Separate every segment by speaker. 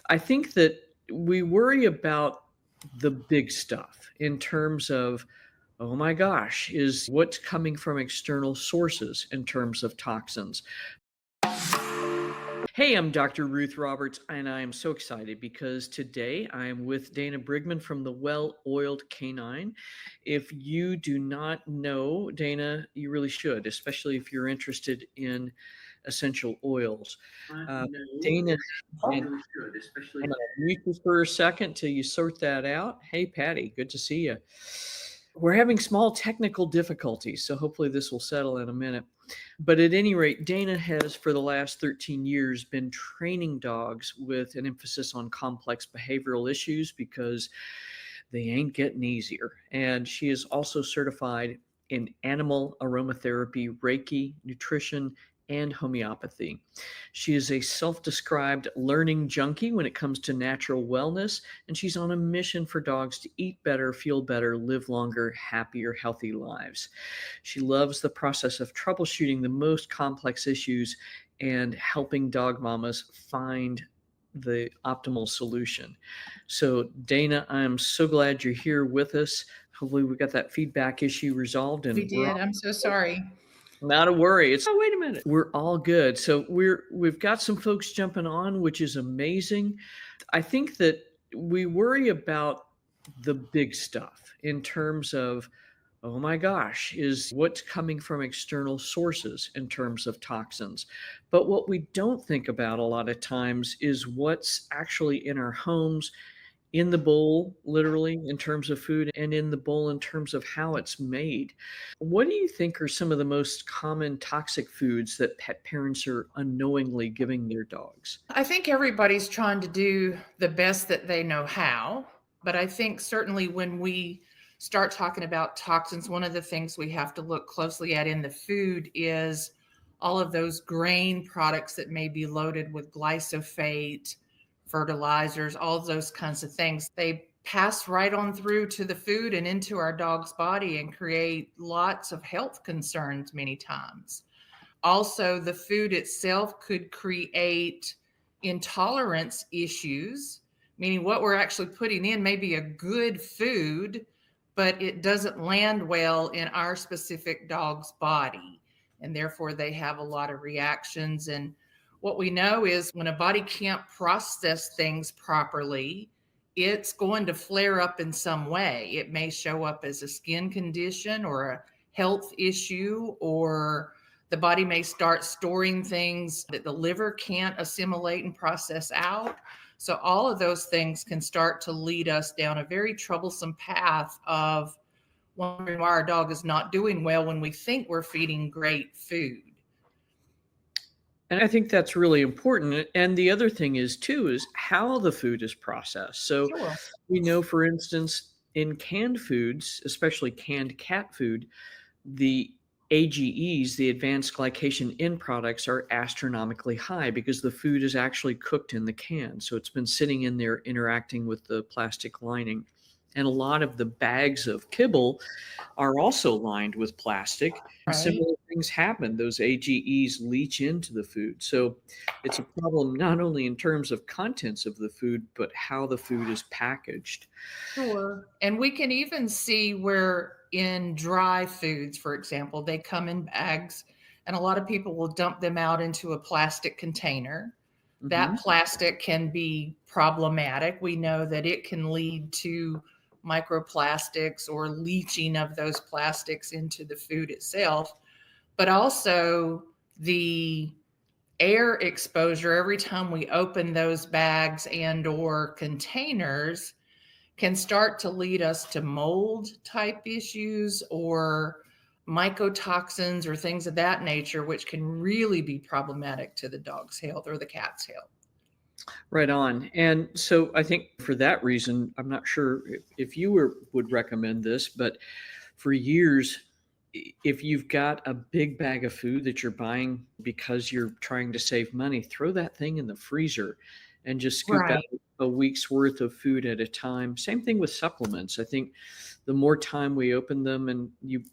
Speaker 1: I think that we worry about the big stuff in terms of, oh my gosh, is what's coming from external sources in terms of toxins. Hey, I'm Dr. Ruth Roberts, and I am so excited because today I am with Dana Brigman from the Well-Oiled Canine. If you do not know Dana, you really should, especially if you're interested in essential oils. Dana, and I'm going to mute you for a second till you sort that out. Hey, Patty, good to see you. We're having small technical difficulties, so hopefully this will settle in a minute. But at any rate, Dana has for the last 13 years been training dogs with an emphasis on complex behavioral issues because they ain't getting easier. And she is also certified in animal aromatherapy, Reiki, nutrition, and homeopathy. She is a self-described learning junkie when it comes to natural wellness, and she's on a mission for dogs to eat better, feel better, live longer, happier, healthy lives. She loves the process of troubleshooting the most complex issues and helping dog mamas find the optimal solution. So, Dana, I'm so glad you're here with us. Hopefully, we got that feedback issue resolved, and
Speaker 2: We did. I'm so sorry.
Speaker 1: not a worry. It's oh, wait a minute. We're all good. So we've got some folks jumping on, which is amazing. I think that we worry about the big stuff in terms of, oh my gosh, is what's coming from external sources in terms of toxins. But what we don't think about a lot of times is what's actually in our homes, in the bowl, literally, in terms of food, and in the bowl in terms of how it's made. What do you think are some of the most common toxic foods that pet parents are unknowingly giving their dogs?
Speaker 2: I think everybody's trying to do the best that they know how. But I think certainly when we start talking about toxins, one of the things we have to look closely at in the food is all of those grain products that may be loaded with glyphosate, fertilizers, all of those kinds of things. They pass right on through to the food and into our dog's body and create lots of health concerns many times. Also, the food itself could create intolerance issues, meaning what we're actually putting in may be a good food, but it doesn't land well in our specific dog's body. And therefore, they have a lot of reactions. And what we know is when a body can't process things properly, it's going to flare up in some way. It may show up as a skin condition or a health issue, or the body may start storing things that the liver can't assimilate and process out. So all of those things can start to lead us down a very troublesome path of wondering why our dog is not doing well when we think we're feeding great food.
Speaker 1: And I think that's really important. And the other thing is too, is how the food is processed. So
Speaker 2: Sure.
Speaker 1: we know, for instance, in canned foods, especially canned cat food, the AGEs, the advanced glycation end products, are astronomically high because the food is actually cooked in the can. So it's been sitting in there interacting with the plastic lining. And a lot of the bags of kibble are also lined with plastic. And
Speaker 2: Right.
Speaker 1: similar things happen. Those AGEs leach into the food. So it's a problem not only in terms of contents of the food, but how the food is packaged.
Speaker 2: Sure. And we can even see where in dry foods, for example, they come in bags and a lot of people will dump them out into a plastic container. That
Speaker 1: Mhm.
Speaker 2: plastic can be problematic. We know that it can lead to microplastics or leaching of those plastics into the food itself, but also the air exposure every time we open those bags and or containers can start to lead us to mold type issues or mycotoxins or things of that nature, which can really be problematic to the dog's health or the cat's health.
Speaker 1: Right on. And so I think for that reason, I'm not sure if you would recommend this, but for years, if you've got a big bag of food that you're buying because you're trying to save money, throw that thing in the freezer and just scoop out
Speaker 2: Right.
Speaker 1: a week's worth of food at a time. Same thing with supplements. I think the more time we open them and you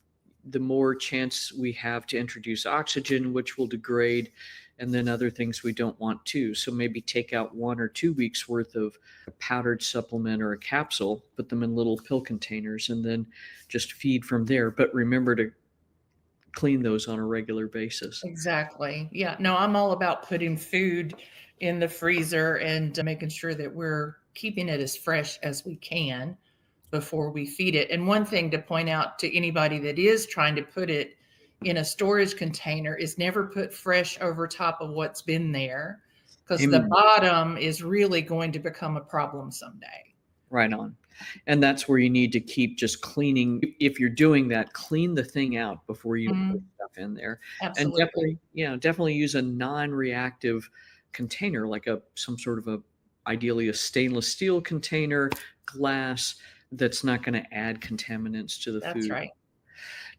Speaker 1: the more chance we have to introduce oxygen, which will degrade, and then other things we don't want to. So maybe take out 1 or 2 weeks worth of a powdered supplement or a capsule, put them in little pill containers, and then just feed from there. But remember to clean those on a regular basis.
Speaker 2: Exactly. Yeah. No, I'm all about putting food in the freezer and making sure that we're keeping it as fresh as we can before we feed it. And one thing to point out to anybody that is trying to put it in a storage container is never put fresh over top of what's been there, because the
Speaker 1: Amen.
Speaker 2: bottom is really going to become a problem someday.
Speaker 1: Right on. And that's where you need to keep just cleaning. If you're doing that, clean the thing out before you put stuff in there. And
Speaker 2: Absolutely.
Speaker 1: definitely use a non-reactive container, like some sort of ideally a stainless steel container, glass, that's not going to add contaminants to the
Speaker 2: That's
Speaker 1: food.
Speaker 2: right.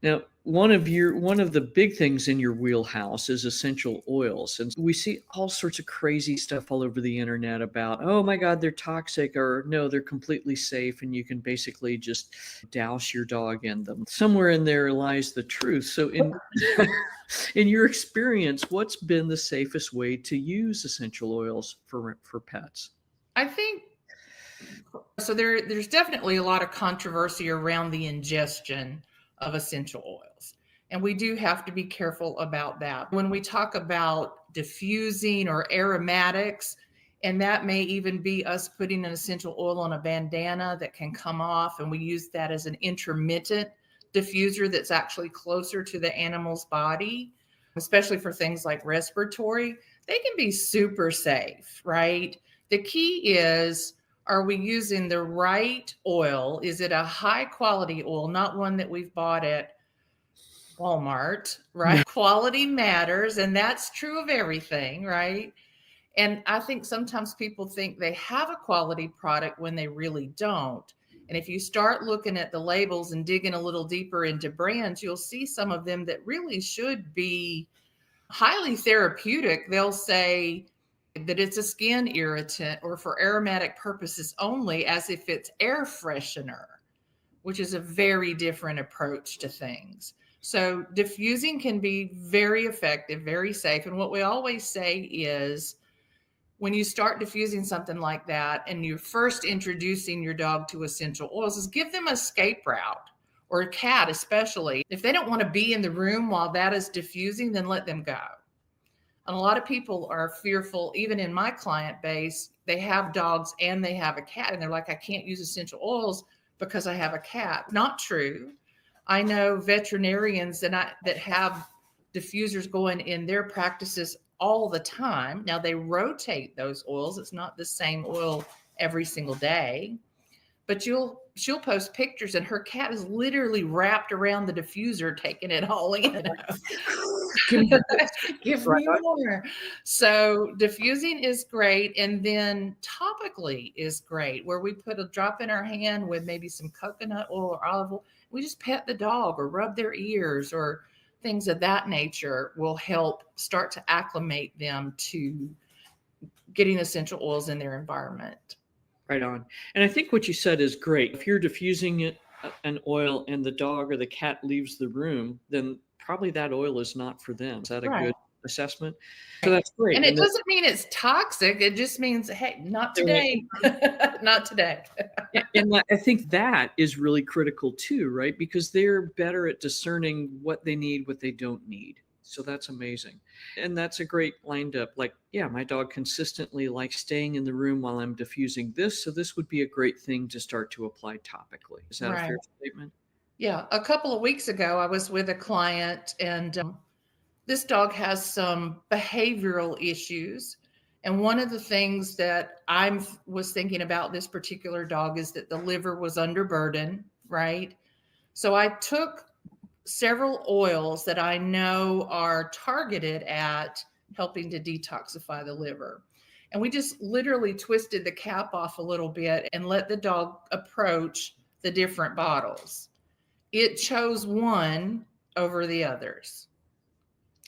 Speaker 1: Now, one of the big things in your wheelhouse is essential oils. And we see all sorts of crazy stuff all over the internet about, oh my God, they're toxic, or no, they're completely safe, and you can basically just douse your dog in them. Somewhere in there lies the truth. So in your experience, what's been the safest way to use essential oils for pets?
Speaker 2: I think so. There's definitely a lot of controversy around the ingestion of essential oils. And we do have to be careful about that. When we talk about diffusing or aromatics, and that may even be us putting an essential oil on a bandana that can come off, and we use that as an intermittent diffuser that's actually closer to the animal's body, especially for things like respiratory, they can be super safe, right? The key is, are we using the right oil? Is it a high quality oil, not one that we've bought at Walmart, right? Quality matters, and that's true of everything, right? And I think sometimes people think they have a quality product when they really don't. And if you start looking at the labels and digging a little deeper into brands, you'll see some of them that really should be highly therapeutic. They'll say that it's a skin irritant or for aromatic purposes only, as if it's air freshener, which is a very different approach to things. So diffusing can be very effective, very safe. And what we always say is, when you start diffusing something like that and you're first introducing your dog to essential oils, is give them a escape route, or a cat especially. If they don't want to be in the room while that is diffusing, then let them go. And a lot of people are fearful, even in my client base, they have dogs and they have a cat, and they're like, I can't use essential oils because I have a cat. Not true. I know veterinarians that have diffusers going in their practices all the time. Now they rotate those oils. It's not the same oil every single day, but she'll post pictures and her cat is literally wrapped around the diffuser, taking it all in. Give me more. So diffusing is great. And then topically is great, where we put a drop in our hand with maybe some coconut oil or olive oil. We just pet the dog or rub their ears, or things of that nature will help start to acclimate them to getting essential oils in their environment.
Speaker 1: Right on. And I think what you said is great. If you're diffusing an oil and the dog or the cat leaves the room, then probably that oil is not for them. Is that a good assessment? So that's great.
Speaker 2: And it doesn't mean it's toxic. It just means, hey, not today. Not today.
Speaker 1: And I think that is really critical too, right? Because they're better at discerning what they need, what they don't need. So that's amazing. And that's a great lined up. Like, yeah, my dog consistently likes staying in the room while I'm diffusing this. So this would be a great thing to start to apply topically. Is that a fair statement?
Speaker 2: Yeah. A couple of weeks ago, I was with a client, and this dog has some behavioral issues. And one of the things that I was thinking about this particular dog is that the liver was under burden, right? So I took several oils that I know are targeted at helping to detoxify the liver. And we just literally twisted the cap off a little bit and let the dog approach the different bottles. It chose one over the others.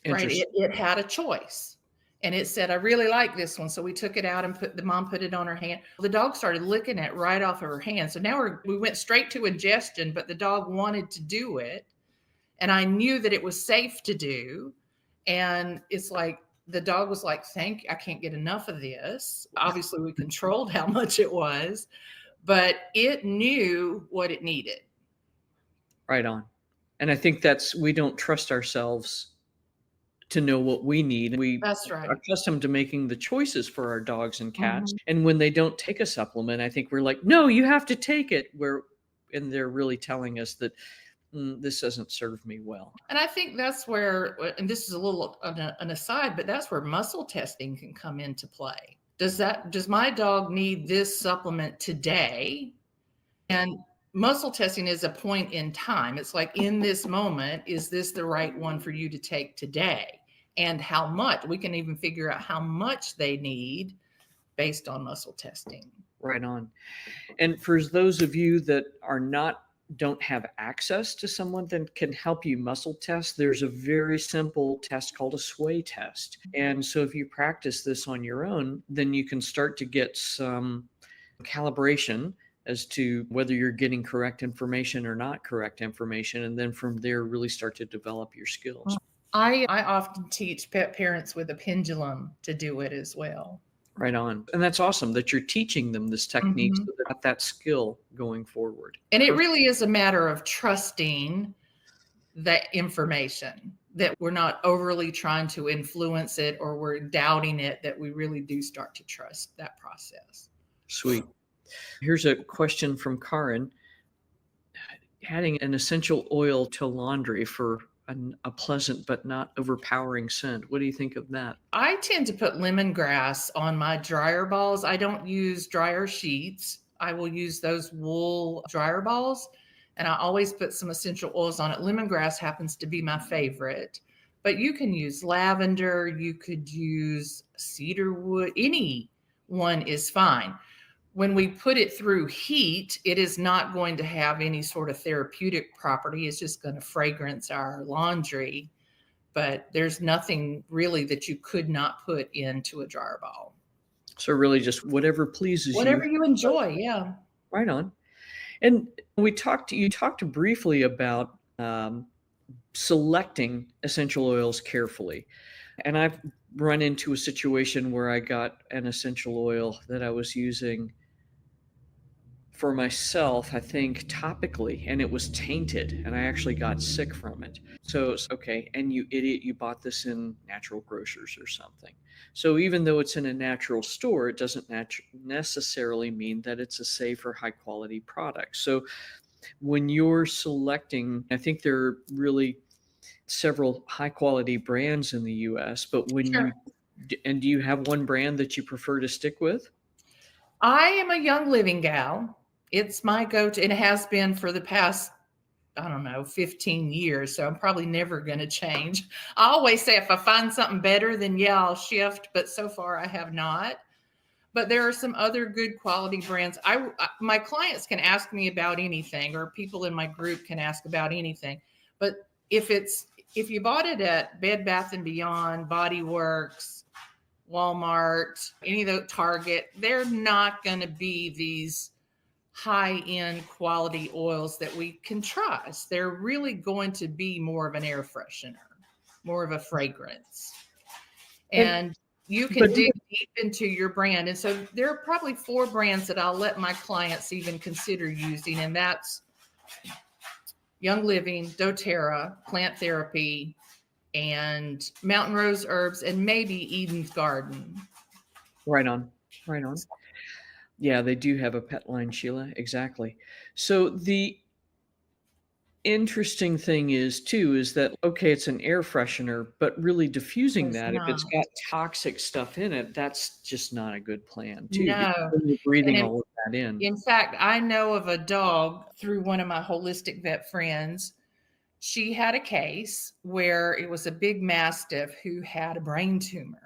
Speaker 2: Right. It had a choice. And it said, I really like this one. So we took it out and the mom put it on her hand. The dog started licking it right off of her hand. So now we went straight to ingestion, but the dog wanted to do it. And I knew that it was safe to do. And it's like, the dog was like, thank you, I can't get enough of this. Obviously, we controlled how much it was, but it knew what it needed.
Speaker 1: Right on. And I think we don't trust ourselves to know what we need. We
Speaker 2: That's
Speaker 1: are
Speaker 2: right.
Speaker 1: accustomed to making the choices for our dogs and cats.
Speaker 2: Mhm.
Speaker 1: And when they don't take a supplement, I think we're like, no, you have to take it. And they're really telling us that this doesn't serve me well.
Speaker 2: And I think that's where, and this is a little an aside, but that's where muscle testing can come into play. Does my dog need this supplement today? And muscle testing is a point in time. It's like, in this moment, is this the right one for you to take today? And how much? We can even figure out how much they need based on muscle testing.
Speaker 1: Right on. And for those of you that don't have access to someone that can help you muscle test, there's a very simple test called a sway test. And so if you practice this on your own, then you can start to get some calibration as to whether you're getting correct information or not correct information. And then from there, really start to develop your skills.
Speaker 2: I often teach pet parents with a pendulum to do it as well.
Speaker 1: Right on. And that's awesome that you're teaching them this technique
Speaker 2: Mhm.
Speaker 1: so they got that skill going forward.
Speaker 2: And it really is a matter of trusting that information, that we're not overly trying to influence it or we're doubting it, that we really do start to trust that process.
Speaker 1: Sweet. Here's a question from Karin. Adding an essential oil to laundry for a pleasant but not overpowering scent. What do you think of that?
Speaker 2: I tend to put lemongrass on my dryer balls. I don't use dryer sheets. I will use those wool dryer balls, and I always put some essential oils on it. Lemongrass happens to be my favorite, but you can use lavender, you could use cedarwood, any one is fine. When we put it through heat, it is not going to have any sort of therapeutic property. It's just going to fragrance our laundry, but there's nothing really that you could not put into a dryer ball.
Speaker 1: So really just whatever pleases
Speaker 2: Whatever
Speaker 1: you.
Speaker 2: you enjoy, yeah.
Speaker 1: Right on. And you talked briefly about selecting essential oils carefully. And I've run into a situation where I got an essential oil that I was using for myself, I think topically, and it was tainted, and I actually got sick from it. So it's okay, and you idiot, you bought this in natural grocers or something. So even though it's in a natural store, it doesn't necessarily mean that it's a safe or high quality product. So when you're selecting, I think there are really several high quality brands in the US, but
Speaker 2: Sure.
Speaker 1: do you have one brand that you prefer to stick with?
Speaker 2: I am a Young Living gal. It's my go-to, and it has been for the past, I don't know, 15 years. So I'm probably never going to change. I always say if I find something better, then yeah, I'll shift. But so far I have not. But there are some other good quality brands. My clients can ask me about anything, or people in my group can ask about anything. But if you bought it at Bed Bath and Beyond, Body Works, Walmart, any of the Target, they're not going to be these high-end quality oils that we can trust. They're really going to be more of an air freshener, more of a fragrance. And you can dig deep into your brand. And so there are probably 4 brands that I'll let my clients even consider using, and that's Young Living, doTERRA, Plant Therapy, and Mountain Rose Herbs, and maybe Eden's Garden.
Speaker 1: Right on. Right on. Yeah, they do have a pet line, Sheila. Exactly. So the interesting thing is that, okay, it's an air freshener, but really diffusing
Speaker 2: It's
Speaker 1: that, if it's
Speaker 2: not.
Speaker 1: got toxic stuff in it, that's just not a good plan too, because
Speaker 2: No.
Speaker 1: then you're breathing
Speaker 2: And
Speaker 1: all of that in.
Speaker 2: in fact, I know of a dog through one of my holistic vet friends. She had a case where it was a big mastiff who had a brain tumor.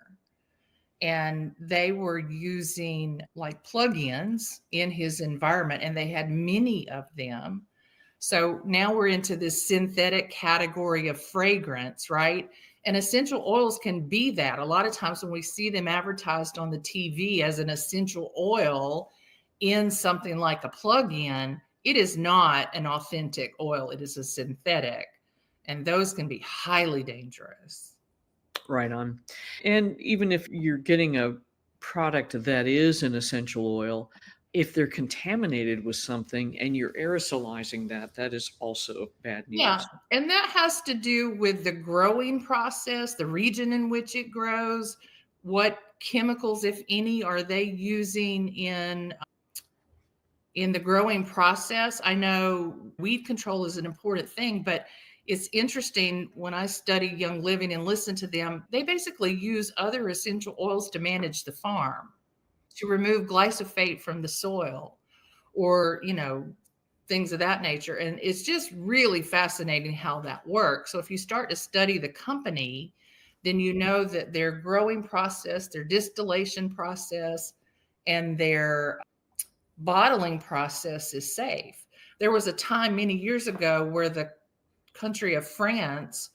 Speaker 2: And they were using like plugins in his environment, and they had many of them. So now we're into this synthetic category of fragrance, right? And essential oils can be that. A lot of times when we see them advertised on the TV as an essential oil in something like a plug-in, it is not an authentic oil. It is a synthetic. and those can be highly dangerous.
Speaker 1: Right on. And even if you're getting a product that is an essential oil, if they're contaminated with something and you're aerosolizing that, that is also bad
Speaker 2: Yeah,
Speaker 1: news.
Speaker 2: and that has to do with the growing process, the region in which it grows, what chemicals, if any, are they using in the growing process. I know weed control is an important thing, but it's interesting when I study Young Living and listen to them, they basically use other essential oils to manage the farm, to remove glyphosate from the soil, or, things of that nature. And it's just really fascinating how that works. So if you start to study the company, then you know that their growing process, their distillation process, and their bottling process is safe. There was a time many years ago where the country of France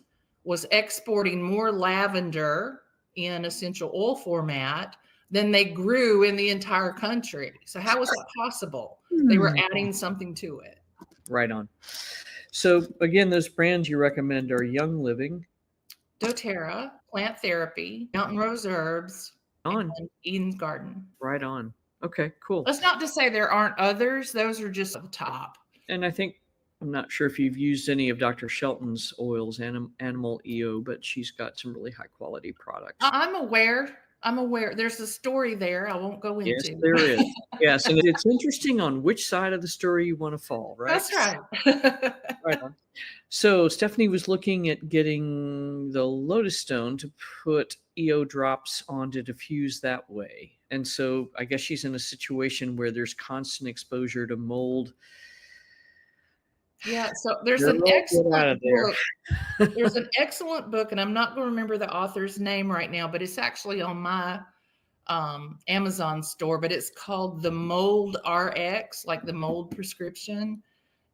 Speaker 2: was exporting more lavender in essential oil format than they grew in the entire country. So how was that possible? They were adding something to it.
Speaker 1: Right on. So again, those brands you recommend are Young Living.
Speaker 2: doTERRA, Plant Therapy, Mountain Rose Herbs,
Speaker 1: On.
Speaker 2: and Eden's Garden.
Speaker 1: Right on. Okay, cool.
Speaker 2: That's not to say there aren't others. Those are just the top.
Speaker 1: And I think I'm not sure if you've used any of Dr. Shelton's oils, Animal EO, but she's got some really high quality products.
Speaker 2: I'm aware. There's a story there I won't go
Speaker 1: Yes,
Speaker 2: into.
Speaker 1: there is. Yes, and it's interesting on which side of the story you want to fall, right?
Speaker 2: That's right.
Speaker 1: Right on. So Stephanie was looking at getting the Lotus Stone to put EO drops on to diffuse that way. And so I guess she's in a situation where there's constant exposure to mold.
Speaker 2: Yeah, so there's
Speaker 1: Girl,
Speaker 2: an
Speaker 1: get out
Speaker 2: excellent
Speaker 1: of there.
Speaker 2: book. There's an excellent book, and I'm not going to remember the author's name right now, but it's actually on my Amazon store, but it's called The Mold RX, like the mold prescription.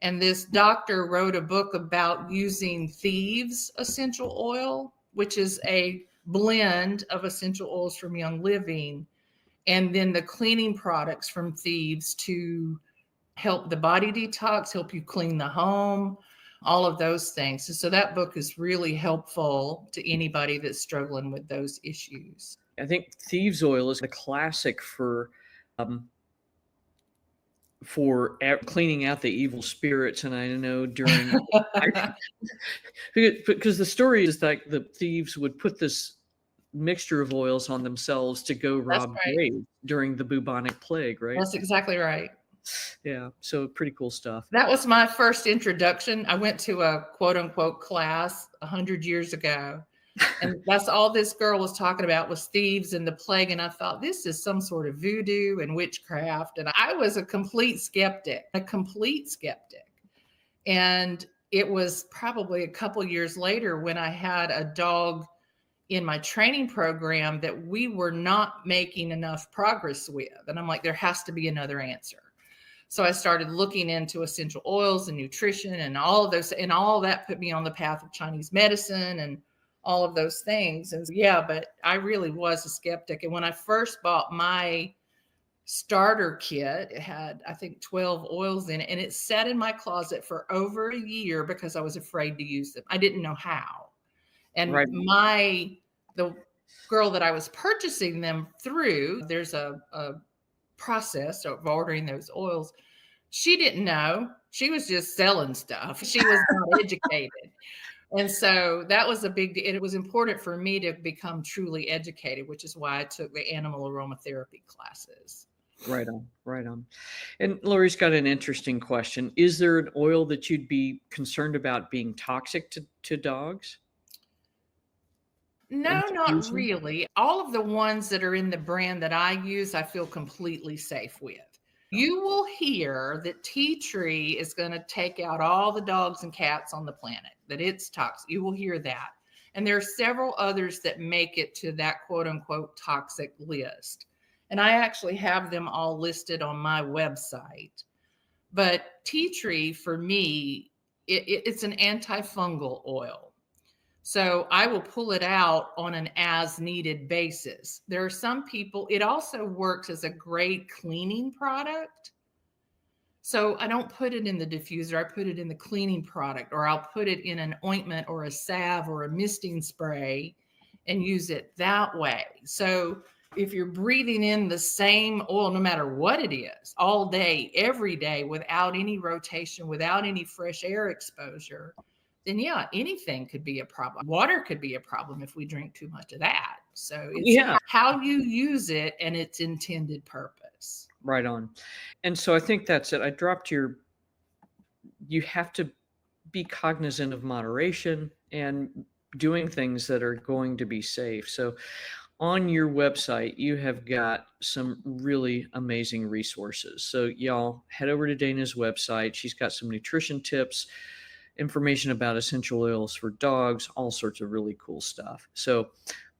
Speaker 2: And this doctor wrote a book about using Thieves essential oil, which is a blend of essential oils from Young Living, and then the cleaning products from Thieves to help the body detox, help you clean the home, all of those things. So that book is really helpful to anybody that's struggling with those issues.
Speaker 1: I think thieves oil is the classic for cleaning out the evil spirits. And I know during because the story is like the thieves would put this mixture of oils on themselves to go rob
Speaker 2: right.
Speaker 1: graves during the bubonic plague, right?
Speaker 2: That's exactly right.
Speaker 1: Yeah, so pretty cool stuff.
Speaker 2: That was my first introduction. I went to a quote unquote class 100 years ago. And that's all this girl was talking about was thieves and the plague. And I thought, this is some sort of voodoo and witchcraft. And I was a complete skeptic. And it was probably a couple years later when I had a dog in my training program that we were not making enough progress with. And I'm like, there has to be another answer. So I started looking into essential oils and nutrition and all of those, and all of that put me on the path of Chinese medicine and all of those things. And yeah, but I really was a skeptic. And when I first bought my starter kit, it had, I think, 12 oils in it, and it sat in my closet for over a year because I was afraid to use them. I didn't know how. And
Speaker 1: Right.
Speaker 2: The girl that I was purchasing them through, there's a process of ordering those oils. She didn't know. She was just selling stuff. She was not educated. And so that was a big deal. It was important for me to become truly educated, which is why I took the animal aromatherapy classes.
Speaker 1: Right on, right on. And Lori's got an interesting question. Is there an oil that you'd be concerned about being toxic to dogs?
Speaker 2: No, not really. All of the ones that are in the brand that I use, I feel completely safe with. You will hear that tea tree is going to take out all the dogs and cats on the planet, that it's toxic. You will hear that. And there are several others that make it to that quote unquote toxic list. And I actually have them all listed on my website. But tea tree, for me, it's an antifungal oil. So I will pull it out on an as needed basis. There are some people, it also works as a great cleaning product. So I don't put it in the diffuser. I put it in the cleaning product, or I'll put it in an ointment or a salve or a misting spray and use it that way. So if you're breathing in the same oil, no matter what it is, all day, every day, without any rotation, without any fresh air exposure, then yeah, anything could be a problem. Water could be a problem if we drink too much of that. So it's
Speaker 1: Yeah,
Speaker 2: how you use it and its intended purpose.
Speaker 1: right on. And so I think that's it. I dropped you have to be cognizant of moderation and doing things that are going to be safe. So on your website, you have got some really amazing resources. So y'all head over to Dana's website. She's got some nutrition tips, information about essential oils for dogs, all sorts of really cool stuff. So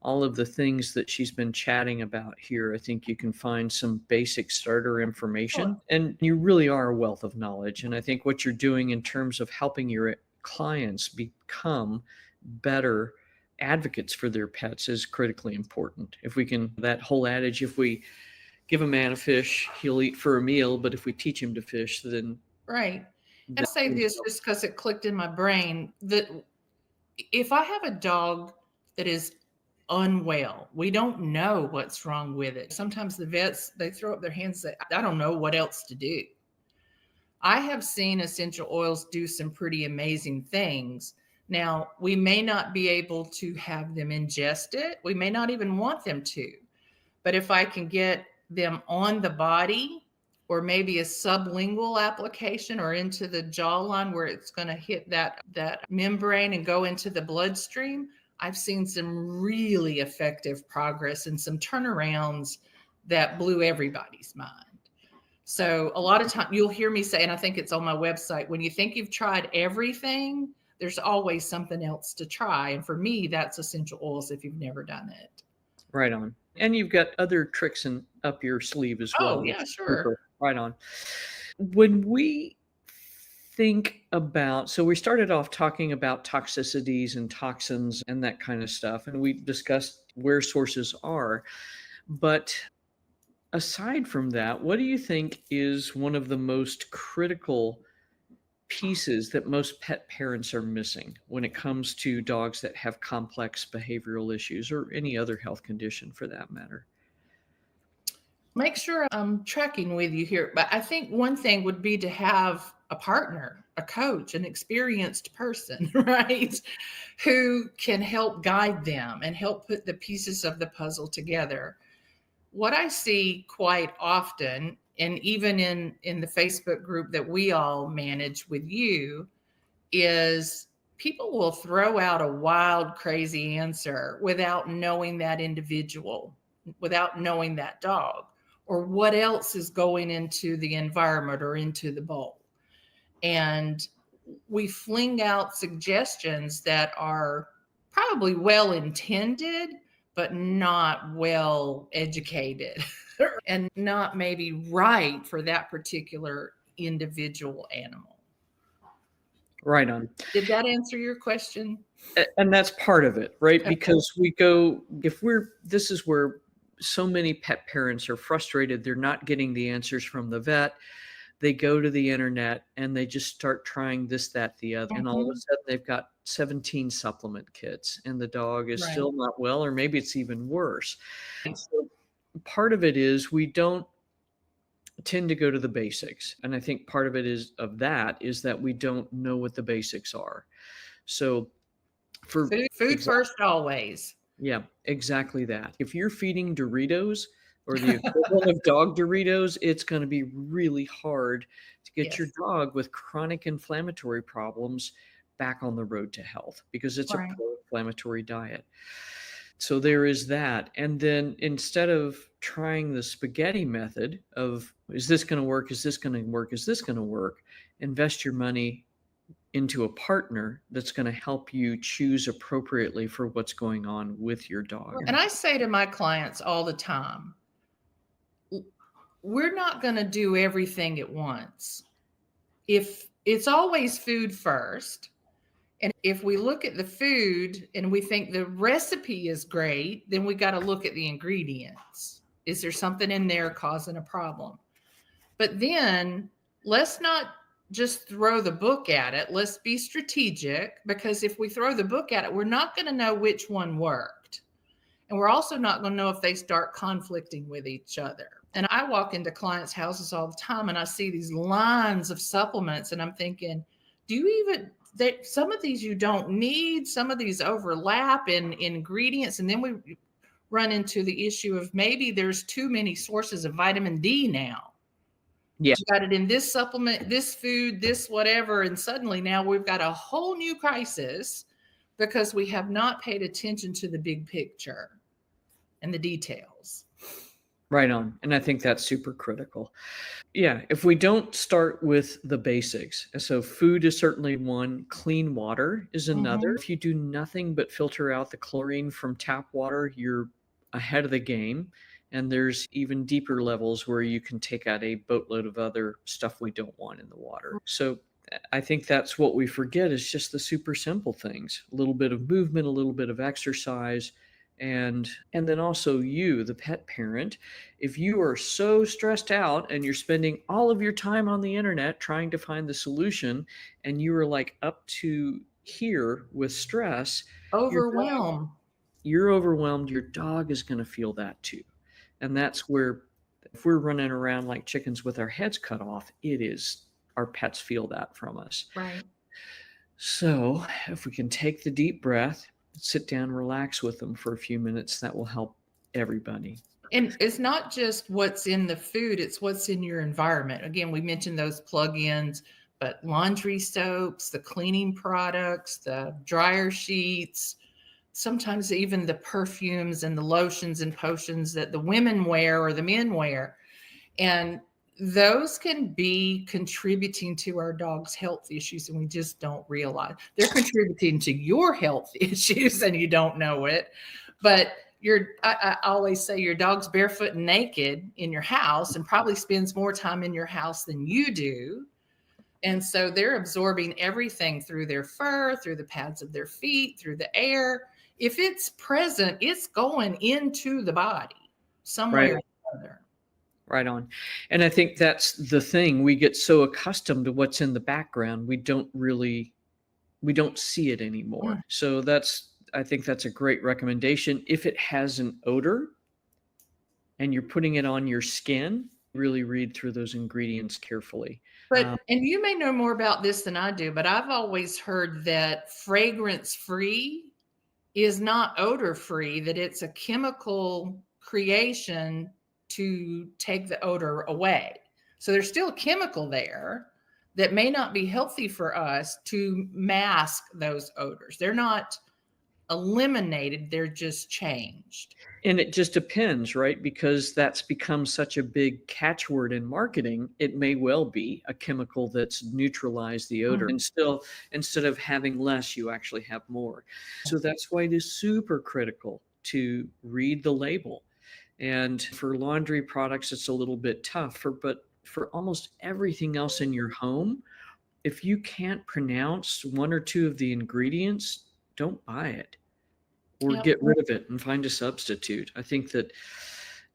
Speaker 1: all of the things that she's been chatting about here, I think you can find some basic starter information, and you really are a wealth of knowledge. And I think what you're doing in terms of helping your clients become better advocates for their pets is critically important. If we can, that whole adage, if we give a man a fish, he'll eat for a meal, but if we teach him to fish, then
Speaker 2: Right. And I'll say this just because it clicked in my brain that if I have a dog that is unwell, we don't know what's wrong with it. Sometimes the vets, they throw up their hands and say, I don't know what else to do. I have seen essential oils do some pretty amazing things. Now, we may not be able to have them ingest it. We may not even want them to. But if I can get them on the body, or maybe a sublingual application or into the jawline where it's going to hit that membrane and go into the bloodstream, I've seen some really effective progress and some turnarounds that blew everybody's mind. So a lot of time you'll hear me say, and I think it's on my website, when you think you've tried everything, there's always something else to try. And for me, that's essential oils if you've never done it.
Speaker 1: right on. And you've got other tricks up your sleeve as well.
Speaker 2: Oh, yeah, sure.
Speaker 1: Right on. When we think about, so we started off talking about toxicities and toxins and that kind of stuff, and we discussed where sources are. But aside from that, what do you think is one of the most critical pieces that most pet parents are missing when it comes to dogs that have complex behavioral issues or any other health condition for that matter?
Speaker 2: Make sure I'm tracking with you here. But I think one thing would be to have a partner, a coach, an experienced person, right? Who can help guide them and help put the pieces of the puzzle together. What I see quite often, and even in the Facebook group that we all manage with you, is people will throw out a wild, crazy answer without knowing that individual, without knowing that dog, or what else is going into the environment or into the bowl. And we fling out suggestions that are probably well intended, but not well educated and not maybe right for that particular individual animal.
Speaker 1: Right on.
Speaker 2: Did that answer your question?
Speaker 1: And that's part of it, right?
Speaker 2: Okay.
Speaker 1: Because this is where so many pet parents are frustrated. They're not getting the answers from the vet. They go to the internet and they just start trying this, that, the other. And all of a sudden they've got 17 supplement kits and the dog is still not well, or maybe it's even worse. And so part of it is we don't tend to go to the basics. And I think part of it is that we don't know what the basics are. So for
Speaker 2: food first always.
Speaker 1: Yeah, exactly that. If you're feeding Doritos or the equivalent of dog Doritos, it's going to be really hard to get your dog with chronic inflammatory problems back on the road to health because it's a pro-inflammatory diet. So there is that. And then instead of trying the spaghetti method of, is this going to work? Is this going to work? Is this going to work? Invest your money into a partner that's going to help you choose appropriately for what's going on with your dog.
Speaker 2: And I say to my clients all the time, we're not going to do everything at once. If it's always food first, and if we look at the food and we think the recipe is great, then we got to look at the ingredients. Is there something in there causing a problem? But then let's not just throw the book at it. Let's be strategic, because if we throw the book at it, we're not going to know which one worked. And we're also not going to know if they start conflicting with each other. And I walk into clients' houses all the time and I see these lines of supplements and I'm thinking, do you even, some of these you don't need, some of these overlap in ingredients. And then we run into the issue of maybe there's too many sources of vitamin D now.
Speaker 1: Yeah.
Speaker 2: You got it in this supplement, this food, this whatever. And suddenly now we've got a whole new crisis because we have not paid attention to the big picture and the details.
Speaker 1: Right on. And I think that's super critical. Yeah, if we don't start with the basics, so food is certainly one, clean water is another. If you do nothing but filter out the chlorine from tap water, you're ahead of the game. And there's even deeper levels where you can take out a boatload of other stuff we don't want in the water. So I think that's what we forget is just the super simple things, a little bit of movement, a little bit of exercise, and then also you, the pet parent, if you are so stressed out and you're spending all of your time on the internet trying to find the solution and you are like up to here with stress,
Speaker 2: Overwhelm.
Speaker 1: you're overwhelmed, your dog is going to feel that too. And that's where if we're running around like chickens with our heads cut off, it is our pets feel that from us.
Speaker 2: Right.
Speaker 1: So if we can take the deep breath, sit down, relax with them for a few minutes, that will help everybody.
Speaker 2: And it's not just what's in the food, it's what's in your environment. Again, we mentioned those plug-ins, but laundry soaps, the cleaning products, the dryer sheets, sometimes even the perfumes and the lotions and potions that the women wear or the men wear. And those can be contributing to our dog's health issues, and we just don't realize they're contributing to your health issues and you don't know it. But I always say your dog's barefoot and naked in your house and probably spends more time in your house than you do. And so they're absorbing everything through their fur, through the pads of their feet, through the air. If it's present, it's going into the body some way or another.
Speaker 1: Right on. And I think that's the thing. We get so accustomed to what's in the background, we don't see it anymore. So I think that's a great recommendation. If it has an odor and you're putting it on your skin, really read through those ingredients carefully.
Speaker 2: But, and you may know more about this than I do, but I've always heard that fragrance free is not odor free, that it's a chemical creation to take the odor away. So there's still a chemical there that may not be healthy for us to mask those odors. They're not eliminated, they're just changed.
Speaker 1: And it just depends, right? Because that's become such a big catchword in marketing. It may well be a chemical that's neutralized the odor. And still, instead of having less, you actually have more. So that's why it is super critical to read the label. And for laundry products, it's a little bit tough. But for almost everything else in your home, if you can't pronounce one or two of the ingredients, don't buy it or get rid of it and find a substitute. I think that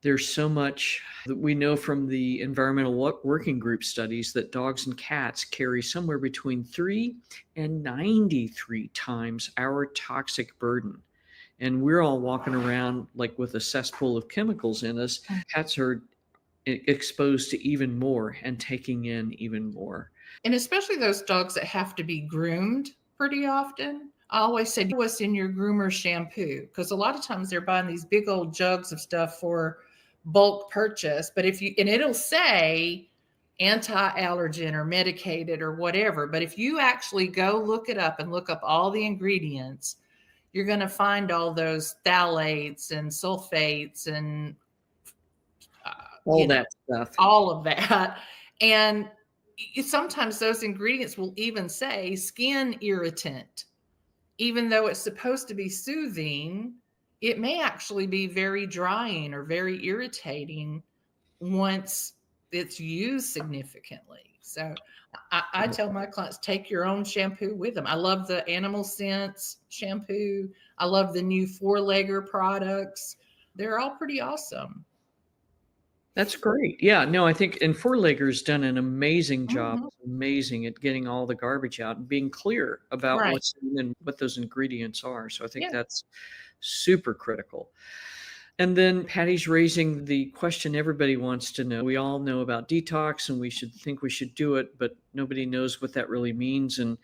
Speaker 1: there's so much that we know from the environmental working group studies that dogs and cats carry somewhere between 3 and 93 times our toxic burden. And we're all walking around like with a cesspool of chemicals in us. Cats are exposed to even more and taking in even more.
Speaker 2: And especially those dogs that have to be groomed pretty often. I always say, what's in your groomer shampoo? Because a lot of times they're buying these big old jugs of stuff for bulk purchase. But and it'll say anti-allergen or medicated or whatever. But if you actually go look it up and look up all the ingredients, you're going to find all those phthalates and sulfates and
Speaker 1: that stuff.
Speaker 2: All of that. And sometimes those ingredients will even say skin irritant. Even though it's supposed to be soothing, it may actually be very drying or very irritating once it's used significantly. So I tell my clients, take your own shampoo with them. I love the Animal Sense shampoo. I love the new 4-legger products. They're all pretty awesome.
Speaker 1: That's great. Yeah, no, I think and Four-Legger's done an amazing job,
Speaker 2: Mhm.
Speaker 1: amazing at getting all the garbage out and being clear about
Speaker 2: Right.
Speaker 1: what's in and what those ingredients are. So I think
Speaker 2: Yeah.
Speaker 1: that's super critical. And then Patty's raising the question everybody wants to know. We all know about detox and we should do it, but nobody knows what that really means and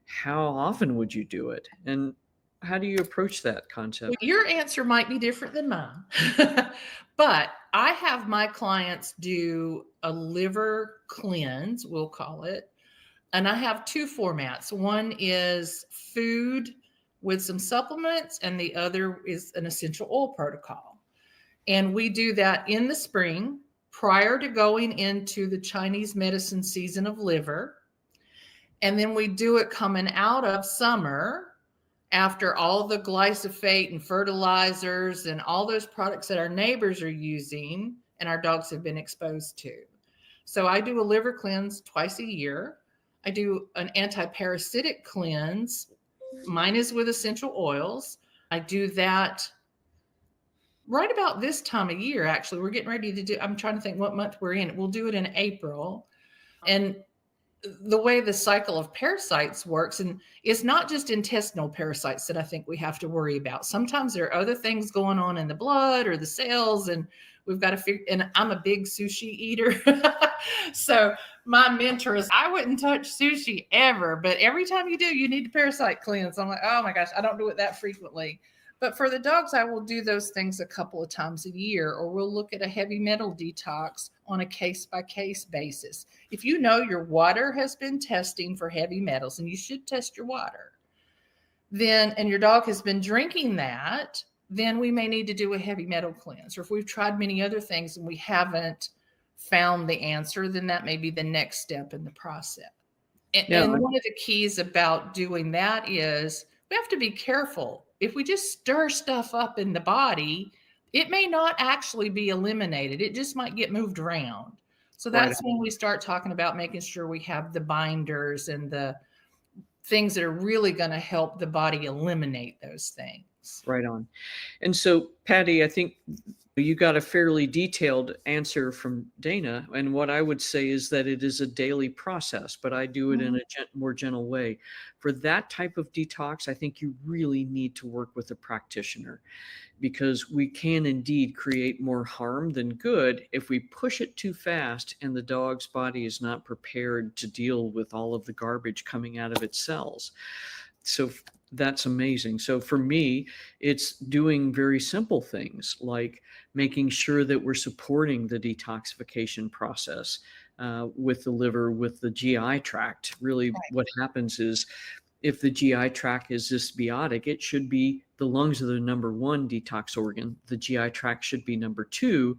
Speaker 1: how often would you do it? And how do you approach that
Speaker 2: Well,
Speaker 1: concept?
Speaker 2: your answer might be different than mine, but I have my clients do a liver cleanse, we'll call it. And I have two formats. One is food with some supplements, and the other is an essential oil protocol. And we do that in the spring prior to going into the Chinese medicine season of liver. And then we do it coming out of summer after all the glyphosate and fertilizers and all those products that our neighbors are using and our dogs have been exposed to. So I do a liver cleanse twice a year. I do an anti-parasitic cleanse. Mine is with essential oils. I do that right about this time of year, actually. We're getting ready to do, I'm trying to think what month we're in. We'll do it in April. And the way the cycle of parasites works, and it's not just intestinal parasites that I think we have to worry about. Sometimes there are other things going on in the blood or the cells, and we've got to figure. And I'm a big sushi eater, so my mentor is I wouldn't touch sushi ever, but every time you do, you need to parasite cleanse. I'm like, oh my gosh, I don't do it that frequently. But for the dogs, I will do those things a couple of times a year, or we'll look at a heavy metal detox on a case by case basis. If you know your water has been testing for heavy metals, and you should test your water, then, and your dog has been drinking that, then we may need to do a heavy metal cleanse. Or if we've tried many other things and we haven't found the answer, then that may be the next step in the process. And,
Speaker 1: Yeah,
Speaker 2: and one of the keys about doing that is we have to be careful. If we just stir stuff up in the body, it may not actually be eliminated. It just might get moved around. So
Speaker 1: right.
Speaker 2: that's when we start talking about making sure we have the binders and the things that are really going to help the body eliminate those things.
Speaker 1: Right on. And so, Patty, I think you got a fairly detailed answer from Dana. And what I would say is that it is a daily process, but I do it in
Speaker 2: Mhm.
Speaker 1: a more gentle way. For that type of detox, I think you really need to work with a practitioner because we can indeed create more harm than good if we push it too fast and the dog's body is not prepared to deal with all of the garbage coming out of its cells. So that's amazing. So for me, it's doing very simple things like making sure that we're supporting the detoxification process with the liver, with the GI tract. Really, what happens is if the GI tract is dysbiotic, it should be the lungs are the number one detox organ. The GI tract should be number two,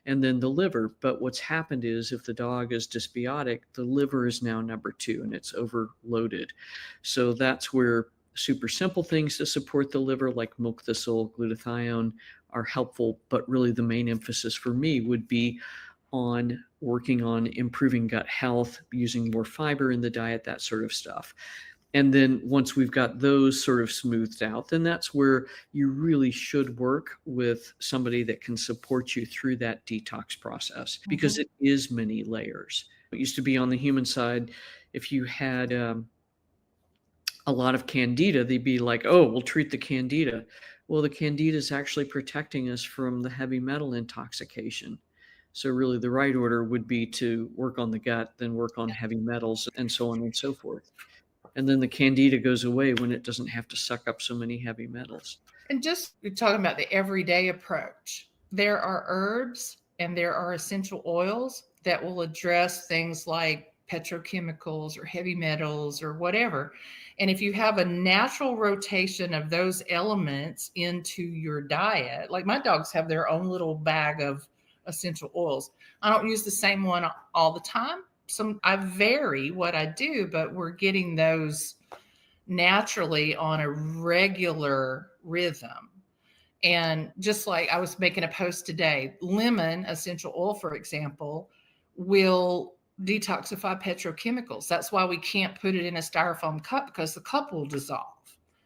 Speaker 1: and then the liver. But what's happened is if the dog is dysbiotic, the liver is now number two and it's overloaded. So that's where super simple things to support the liver, like milk thistle, glutathione, are helpful. But really, the main emphasis for me would be on working on improving gut health, using more fiber in the diet, that sort of stuff. And then once we've got those sort of smoothed out, then that's where you really should work with somebody that can support you through that detox process because
Speaker 2: Mhm.
Speaker 1: it is many layers. It used to be on the human side, if you had a lot of candida, they'd be like, oh, we'll treat the candida. Well, the candida is actually protecting us from the heavy metal intoxication. So, really, the right order would be to work on the gut, then work on heavy metals, and so on and so forth. And then the candida goes away when it doesn't have to suck up so many heavy metals.
Speaker 2: And just you're talking about the everyday approach. There are herbs and there are essential oils that will address things like petrochemicals or heavy metals or whatever. And if you have a natural rotation of those elements into your diet, like my dogs have their own little bag of essential oils. I don't use the same one all the time. I vary what I do, but we're getting those naturally on a regular rhythm. And just like I was making a post today, lemon essential oil, for example, will detoxify petrochemicals. That's why we can't put it in a styrofoam cup because the cup will dissolve.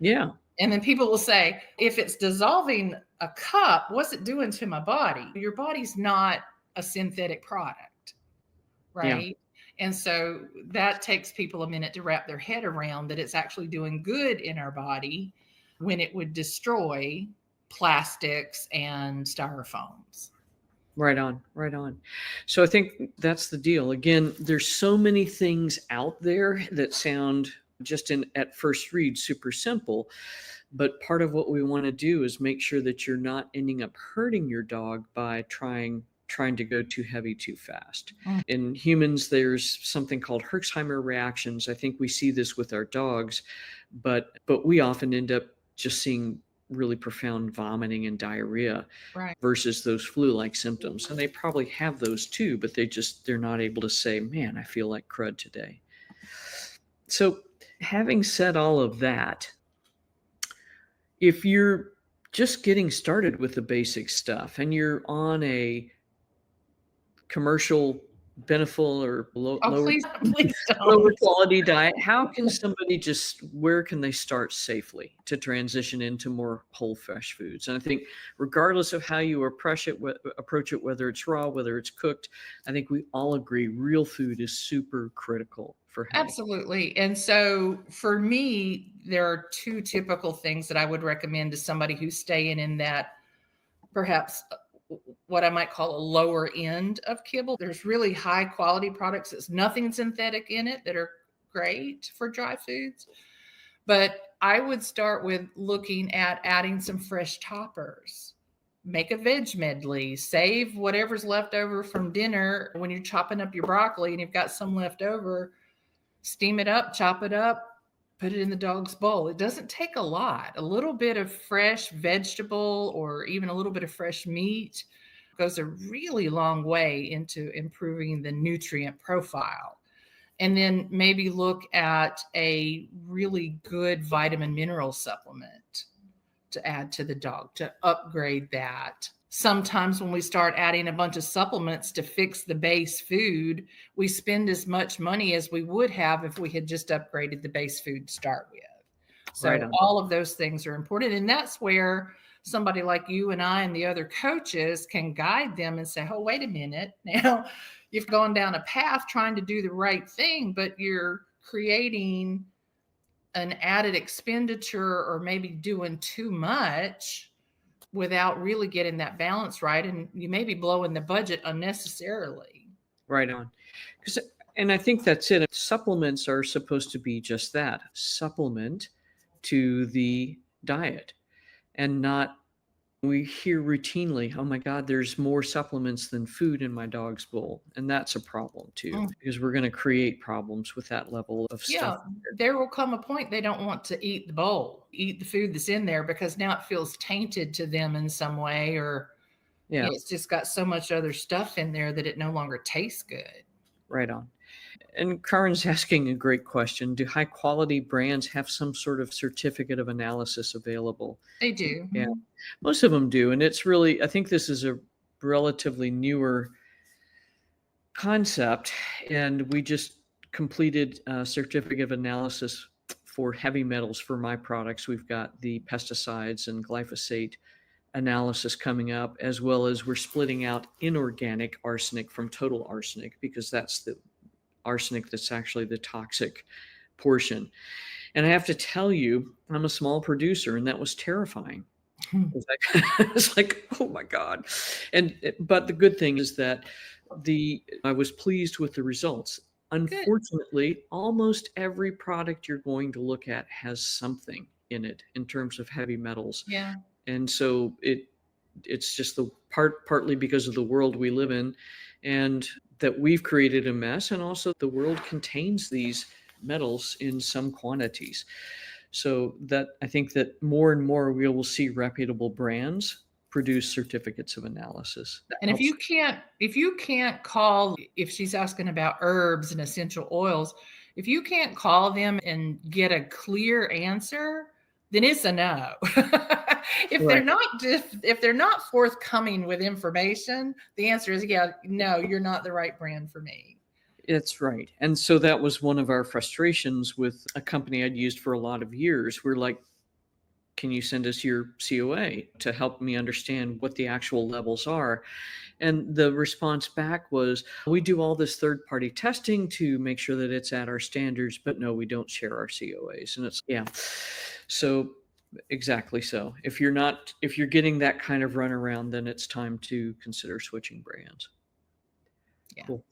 Speaker 1: Yeah.
Speaker 2: And then people will say, if it's dissolving a cup, what's it doing to my body? Your body's not a synthetic product,
Speaker 1: Yeah.
Speaker 2: right? And so that takes people a minute to wrap their head around that it's actually doing good in our body when it would destroy plastics and styrofoams.
Speaker 1: Right on, right on. So I think that's the deal. Again, there's so many things out there that sound just at first read super simple, but part of what we want to do is make sure that you're not ending up hurting your dog by trying to go too heavy too fast.
Speaker 2: Mm.
Speaker 1: In humans, there's something called Herxheimer reactions. I think we see this with our dogs, but we often end up just seeing really profound vomiting and diarrhea
Speaker 2: Right.
Speaker 1: versus those flu-like symptoms. And they probably have those too, but they're not able to say, man, I feel like crud today. So having said all of that, if you're just getting started with the basic stuff and you're on a commercial beneful or
Speaker 2: Oh,
Speaker 1: lower
Speaker 2: please
Speaker 1: lower
Speaker 2: don't.
Speaker 1: quality diet, how can somebody where can they start safely to transition into more whole fresh foods? And I think regardless of how you approach it, whether it's raw, whether it's cooked, I think we all agree real food is super critical for health.
Speaker 2: Absolutely. And so for me, there are two typical things that I would recommend to somebody who's staying in that perhaps what I might call a lower end of kibble. There's really high quality products. There's nothing synthetic in it that are great for dry foods. But I would start with looking at adding some fresh toppers. Make a veg medley, save whatever's left over from dinner when you're chopping up your broccoli and you've got some left over, steam it up, chop it up, put it in the dog's bowl. It doesn't take a lot. A little bit of fresh vegetable or even a little bit of fresh meat goes a really long way into improving the nutrient profile. And then maybe look at a really good vitamin mineral supplement to add to the dog to upgrade that. Sometimes when we start adding a bunch of supplements to fix the base food, we spend as much money as we would have if we had just upgraded the base food to start with. So
Speaker 1: Right on.
Speaker 2: all of those things are important. And that's where somebody like you and I and the other coaches can guide them and say, oh, wait a minute. Now you've gone down a path trying to do the right thing, but you're creating an added expenditure or maybe doing too much without really getting that balance right. And you may be blowing the budget unnecessarily.
Speaker 1: Right on. And I think that's it. Supplements are supposed to be just that, supplement to the diet, and not, we hear routinely, oh my God, there's more supplements than food in my dog's bowl. And that's a problem too, because we're going to create problems with that level of stuff.
Speaker 2: There will come a point they don't want to eat the bowl, eat the food that's in there, because now it feels tainted to them in some way, or it's just got so much other stuff in there that it no longer tastes good.
Speaker 1: Right on. And Karen's asking a great question. Do high quality brands have some sort of certificate of analysis available?
Speaker 2: They do.
Speaker 1: Yeah, most of them do. And it's really, I think this is a relatively newer concept. And we just completed a certificate of analysis for heavy metals for my products. We've got the pesticides and glyphosate analysis coming up, as well as we're splitting out inorganic arsenic from total arsenic, because that's the arsenic that's actually the toxic portion. And I have to tell you, I'm a small producer, and that was terrifying. It's like, oh my God. But the good thing is that I was pleased with the results. Unfortunately, almost every product you're going to look at has something in it in terms of heavy metals.
Speaker 2: Yeah.
Speaker 1: And so it's just partly because of the world we live in, and that we've created a mess, and also the world contains these metals in some quantities. So that I think that more and more we will see reputable brands produce certificates of analysis.
Speaker 2: And if you can't call, if she's asking about herbs and essential oils, if you can't call them and get a clear answer, then it's a no. If they're not forthcoming with information, the answer is, no, you're not the right brand for me.
Speaker 1: That's right. And so that was one of our frustrations with a company I'd used for a lot of years. We're like, can you send us your COA to help me understand what the actual levels are? And the response back was, we do all this third party testing to make sure that it's at our standards, but no, we don't share our COAs. And it's, yeah. So exactly so. If you're getting that kind of runaround, then it's time to consider switching brands.
Speaker 2: Yeah.
Speaker 1: Cool.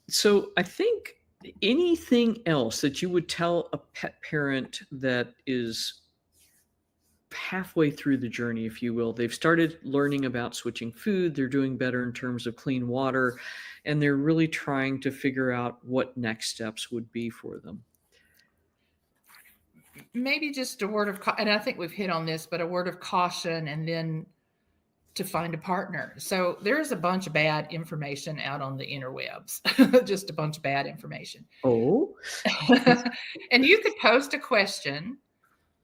Speaker 1: So I think anything else that you would tell a pet parent that is halfway through the journey, if you will. They've started learning about switching food. They're doing better in terms of clean water, and they're really trying to figure out what next steps would be for them.
Speaker 2: Maybe just a word of, and I think we've hit on this, but a word of caution, and then to find a partner. So there's a bunch of bad information out on the interwebs, just a bunch of bad information.
Speaker 1: Oh,
Speaker 2: and you could post a question,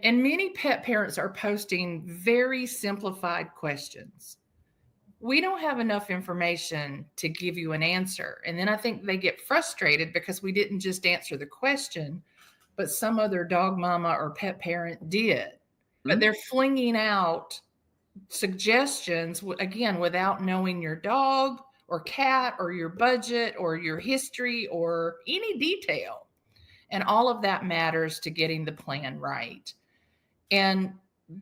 Speaker 2: and many pet parents are posting very simplified questions. We don't have enough information to give you an answer. And then I think they get frustrated because we didn't just answer the question, but some other dog mama or pet parent did. But they're flinging out suggestions, again, without knowing your dog or cat or your budget or your history or any detail. And all of that matters to getting the plan right. And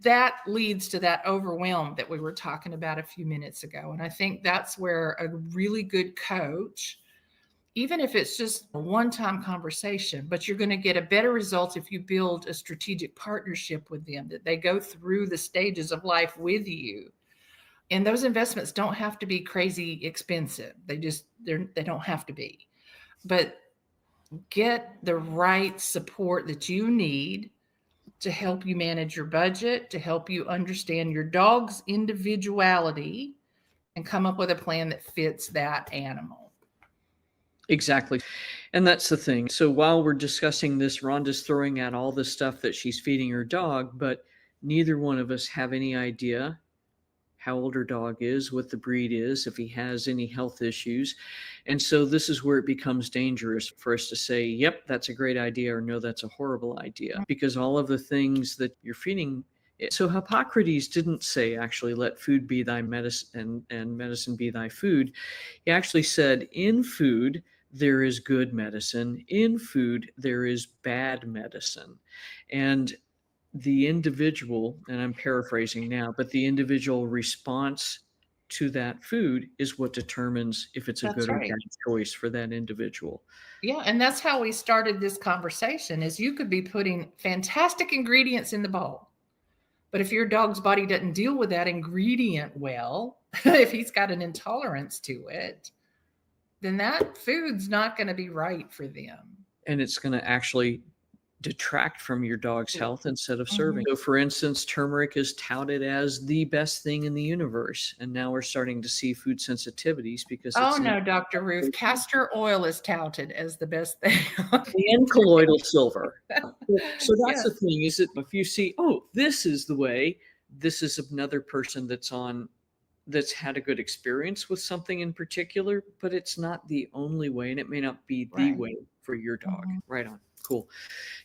Speaker 2: that leads to that overwhelm that we were talking about a few minutes ago. And I think that's where a really good coach, even if it's just a one-time conversation, but you're going to get a better result if you build a strategic partnership with them, that they go through the stages of life with you. And those investments don't have to be crazy expensive. They don't have to be. But get the right support that you need to help you manage your budget, to help you understand your dog's individuality, and come up with a plan that fits that animal.
Speaker 1: Exactly. And that's the thing. So while we're discussing this, Rhonda's throwing out all the stuff that she's feeding her dog, but neither one of us have any idea how old her dog is, what the breed is, if he has any health issues. And so this is where it becomes dangerous for us to say, yep, that's a great idea, or no, that's a horrible idea, because all of the things that you're feeding. So Hippocrates didn't say, actually, let food be thy medicine and medicine be thy food. He actually said, in food, there is good medicine. In food, there is bad medicine. And the individual, and I'm paraphrasing now, but the individual response to that food is what determines if it's a good or bad choice for that individual.
Speaker 2: Yeah, and that's how we started this conversation, is you could be putting fantastic ingredients in the bowl, but if your dog's body doesn't deal with that ingredient well, if he's got an intolerance to it, then that food's not going to be right for them.
Speaker 1: And it's going to actually detract from your dog's health instead of serving. So for instance, turmeric is touted as the best thing in the universe. And now we're starting to see food sensitivities because
Speaker 2: no, Dr. Ruth, castor oil is touted as the best thing.
Speaker 1: And colloidal silver. So that's the thing, is that if you see, oh, this is the way, this is another person that's had a good experience with something in particular, but it's not the only way, and it may not be the way for your dog. Right on. Cool.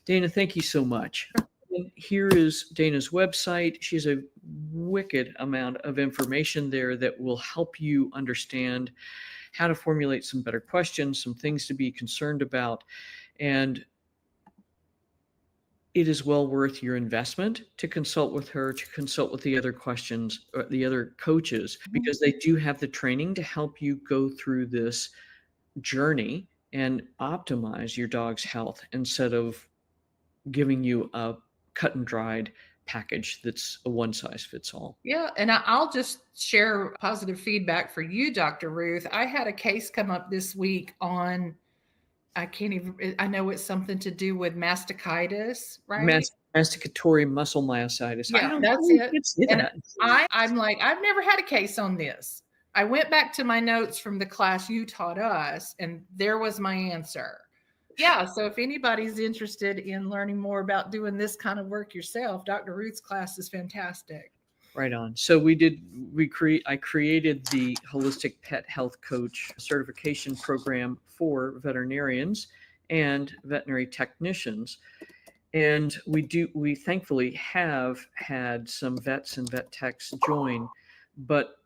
Speaker 1: Dana, thank you so much. And here is Dana's website. She has a wicked amount of information there that will help you understand how to formulate some better questions, some things to be concerned about. And it is well worth your investment to consult with her, to consult with the other questions, or the other coaches, because they do have the training to help you go through this journey and optimize your dog's health instead of giving you a cut and dried package that's a one size fits all.
Speaker 2: Yeah. And I'll just share positive feedback for you, Dr. Ruth. I had a case come up this week on, I know it's something to do with mastitis, right?
Speaker 1: Masticatory muscle myositis.
Speaker 2: Yeah, that's it. And I'm like, I've never had a case on this. I went back to my notes from the class you taught us, and there was my answer. Yeah, so if anybody's interested in learning more about doing this kind of work yourself, Dr. Ruth's class is fantastic.
Speaker 1: Right on. So I created the Holistic Pet Health Coach certification program for veterinarians and veterinary technicians. And we thankfully have had some vets and vet techs join, but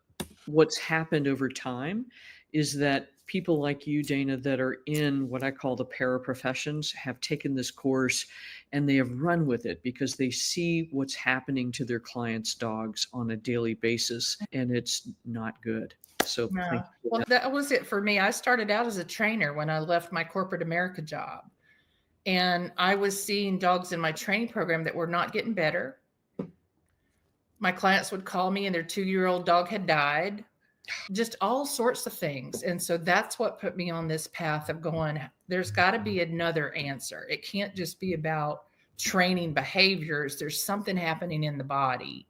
Speaker 1: what's happened over time is that people like you, Dana, that are in what I call the paraprofessions have taken this course and they have run with it because they see what's happening to their clients' dogs on a daily basis, and it's not good. So thank
Speaker 2: Yeah.
Speaker 1: you for
Speaker 2: Well,
Speaker 1: that.
Speaker 2: that was it for me. I started out as a trainer when I left my corporate America job. And I was seeing dogs in my training program that were not getting better. My clients would call me and their 2-year-old dog had died, just all sorts of things. And so that's what put me on this path of going, there's got to be another answer. It can't just be about training behaviors. There's something happening in the body.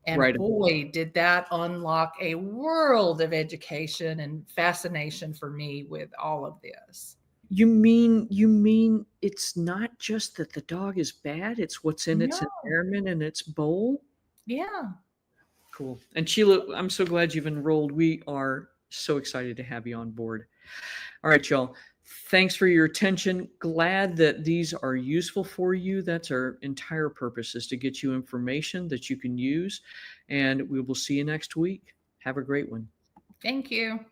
Speaker 2: And
Speaker 1: Right.
Speaker 2: boy, did that unlock a world of education and fascination for me with all of this.
Speaker 1: You mean it's not just that the dog is bad, it's what's in its
Speaker 2: No,
Speaker 1: environment and its bowl?
Speaker 2: yeah.
Speaker 1: Cool. And Sheila, I'm so glad you've enrolled. We are so excited to have you on board. All right, y'all. Thanks for your attention. Glad that these are useful for you. That's our entire purpose, is to get you information that you can use. And we will see you next week. Have a great one.
Speaker 2: Thank you.